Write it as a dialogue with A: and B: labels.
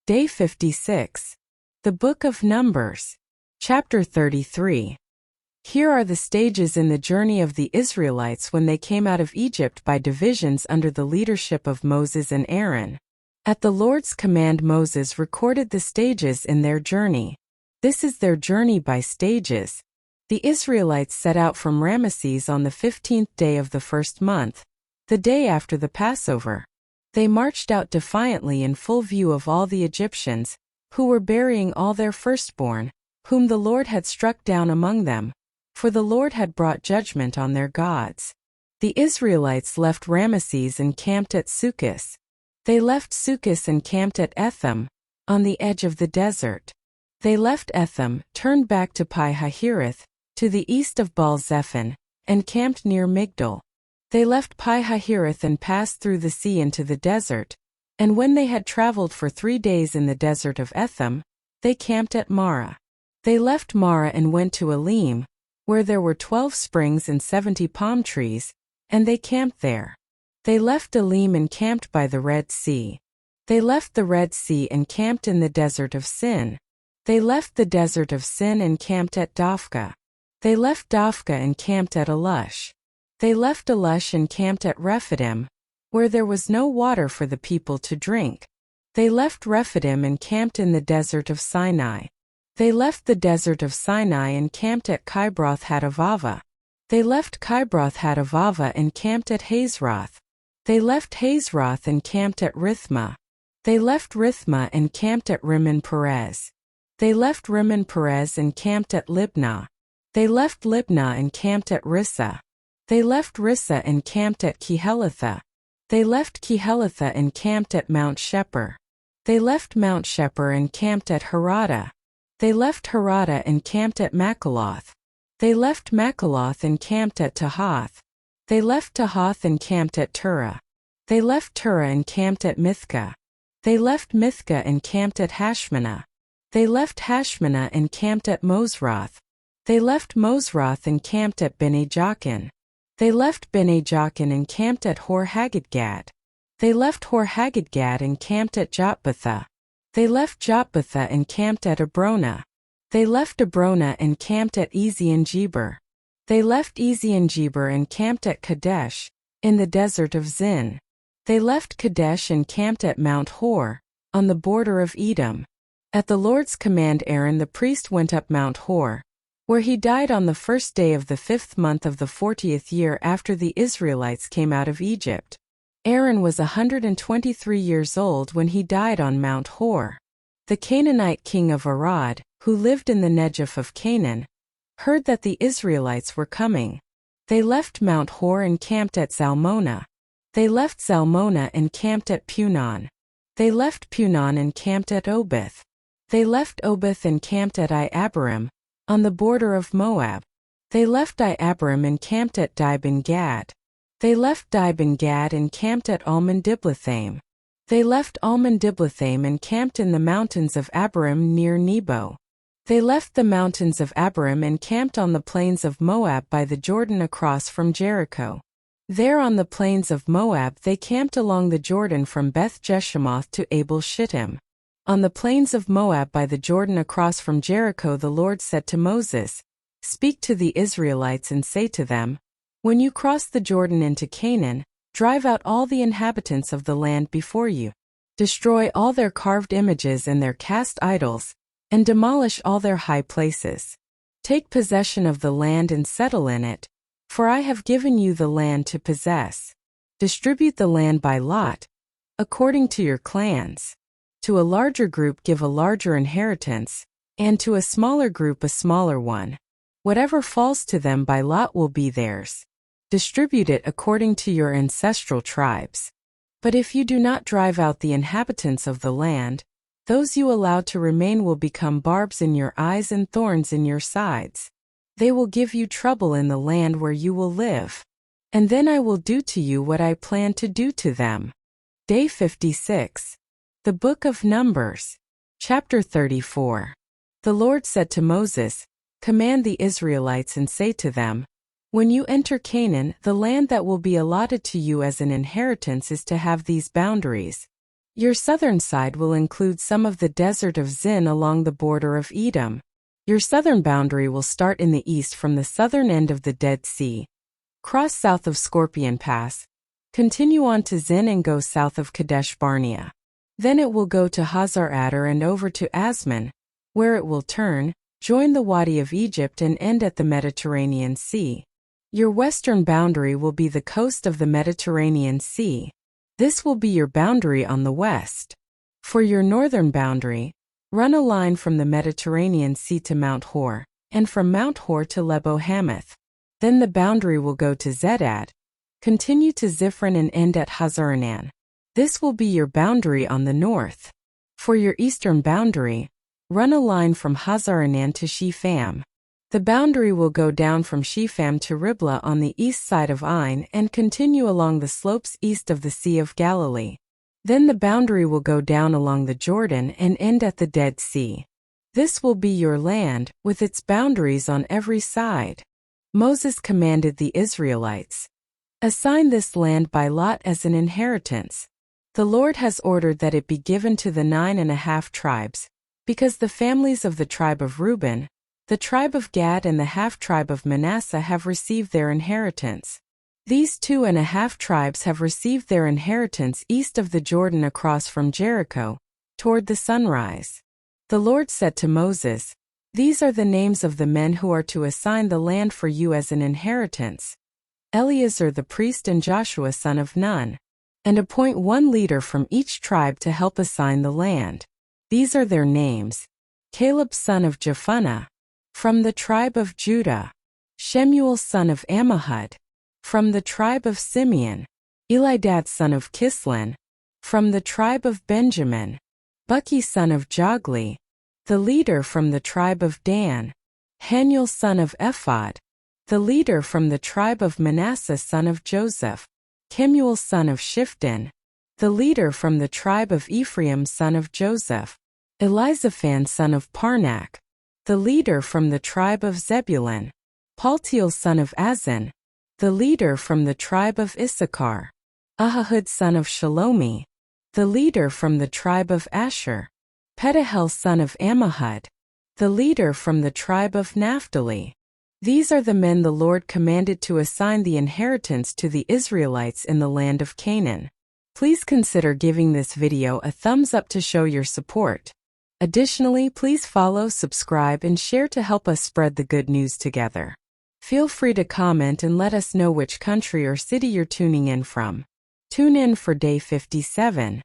A: Day 56. The Book of Numbers. Chapter 33. Here are the stages in the journey of the Israelites when they came out of Egypt by divisions under the leadership of Moses and Aaron. At the Lord's command, Moses recorded the stages in their journey. This is their journey by stages. The Israelites set out from Ramesses on the 15th day of the first month, the day after the Passover. They marched out defiantly in full view of all the Egyptians, who were burying all their firstborn, whom the Lord had struck down among them, for the Lord had brought judgment on their gods. The Israelites left Ramesses and camped at Succoth. They left Succoth and camped at Etham, on the edge of the desert. They left Etham, turned back to Pi-hahiroth, to the east of Baal-zephon, and camped near Migdol. They left Pi-hahiroth and passed through the sea into the desert, and when they had traveled for 3 days in the desert of Etham, they camped at Marah. They left Marah and went to Elim, where there were 12 springs and 70 palm trees, and they camped there. They left Elim and camped by the Red Sea. They left the Red Sea and camped in the desert of Sin. They left the desert of Sin and camped at Dophkah. They left Dophkah and camped at Alush. They left Alush and camped at Rephidim, where there was no water for the people to drink. They left Rephidim and camped in the desert of Sinai. They left the desert of Sinai and camped at Kibroth-hattaavah. They left Kibroth-hattaavah and camped at Hazeroth. They left Hazeroth and camped at Rithmah. They left Rithmah and camped at Rimmon-Perez. They left Rimmon-Perez and camped at Libnah. They left Libnah and camped at Rissah. They left Rissah and camped at Kehelatha. They left Kehelatha and camped at Mount Shepher. They left Mount Shepher and camped at Harada. They left Harada and camped at Makaloth. They left Makaloth and camped at Tahath. They left Tahath and camped at Turah. They left Turah and camped at Mithkah. They left Mithkah and camped at Hashmanah. They left Hashmanah and camped at Mosroth. They left Mosroth and camped at Bene Jaakan. They left Bene Jaakan and camped at Hor-Haggidgad. They left Hor-Haggidgad and camped at Jotbathah. They left Jotbathah and camped at Abrona. They left Abrona and camped at Ezion-Geber. They left Ezion-Geber and camped at Kadesh, in the desert of Zin. They left Kadesh and camped at Mount Hor, on the border of Edom. At the Lord's command, Aaron the priest went up Mount Hor, where he died on the first day of the 5th month of the 40th year after the Israelites came out of Egypt. Aaron was 123 years old when he died on Mount Hor. The Canaanite king of Arad, who lived in the Negev of Canaan, heard that the Israelites were coming. They left Mount Hor and camped at Zalmonah. They left Zalmonah and camped at Punon. They left Punon and camped at Obeth. They left Obeth and camped at Iabarim, on the border of Moab. They left Iabarim and camped at Dibon-Gad. They left Dibon-Gad and camped at Almon-Diblathaim. They left Almon-Diblathaim and camped in the mountains of Abarim near Nebo. They left the mountains of Abarim and camped on the plains of Moab by the Jordan across from Jericho. There on the plains of Moab they camped along the Jordan from Beth-Jeshemoth to Abel-Shittim. On the plains of Moab by the Jordan across from Jericho the Lord said to Moses, "Speak to the Israelites and say to them, when you cross the Jordan into Canaan, drive out all the inhabitants of the land before you. Destroy all their carved images and their cast idols, and demolish all their high places. Take possession of the land and settle in it, for I have given you the land to possess. Distribute the land by lot, according to your clans. To a larger group give a larger inheritance, and to a smaller group a smaller one. Whatever falls to them by lot will be theirs. Distribute it according to your ancestral tribes. But if you do not drive out the inhabitants of the land, those you allow to remain will become barbs in your eyes and thorns in your sides. They will give you trouble in the land where you will live. And then I will do to you what I plan to do to them." Day 56. The Book of Numbers. Chapter 34. The Lord said to Moses, "Command the Israelites and say to them, when you enter Canaan, the land that will be allotted to you as an inheritance is to have these boundaries. Your southern side will include some of the desert of Zin along the border of Edom. Your southern boundary will start in the east from the southern end of the Dead Sea, cross south of Scorpion Pass, continue on to Zin and go south of Kadesh Barnea. Then it will go to Hazar Adar and over to Asman, where it will turn, join the Wadi of Egypt and end at the Mediterranean Sea. Your western boundary will be the coast of the Mediterranean Sea. This will be your boundary on the west. For your northern boundary, run a line from the Mediterranean Sea to Mount Hor, and from Mount Hor to Lebo Hamath. Then the boundary will go to Zedad, continue to Ziphron and end at Hazarenan. This will be your boundary on the north. For your eastern boundary, run a line from Hazarenan to Shepham. The boundary will go down from Shepham to Riblah on the east side of Ain and continue along the slopes east of the Sea of Galilee. Then the boundary will go down along the Jordan and end at the Dead Sea. This will be your land, with its boundaries on every side. Moses commanded the Israelites, "Assign this land by lot as an inheritance. The Lord has ordered that it be given to the 9.5 tribes, because the families of the tribe of Reuben, the tribe of Gad and the half-tribe of Manasseh have received their inheritance. These 2.5 tribes have received their inheritance east of the Jordan across from Jericho, toward the sunrise." The Lord said to Moses, "These are the names of the men who are to assign the land for you as an inheritance: Eleazar the priest and Joshua son of Nun. And appoint one leader from each tribe to help assign the land. These are their names: Caleb son of Jephunneh, from the tribe of Judah; Shemuel son of Ammihud, from the tribe of Simeon; Elidad son of Kislon, from the tribe of Benjamin; Buki son of Jogli, the leader from the tribe of Dan; Hanuel son of Ephod, the leader from the tribe of Manasseh son of Joseph; Kemuel son of Shifton, the leader from the tribe of Ephraim son of Joseph; Elizaphan son of Parnak, the leader from the tribe of Zebulun; Paltiel son of Azan, the leader from the tribe of Issachar; Ahihud son of Shalomi, the leader from the tribe of Asher; Pedahel son of Ammihud, the leader from the tribe of Naphtali. These are the men the Lord commanded to assign the inheritance to the Israelites in the land of Canaan. Please consider giving this video a thumbs up to show your support. Additionally, please follow, subscribe, and share to help us spread the good news together. Feel free to comment and let us know which country or city you're tuning in from. Tune in for day 57.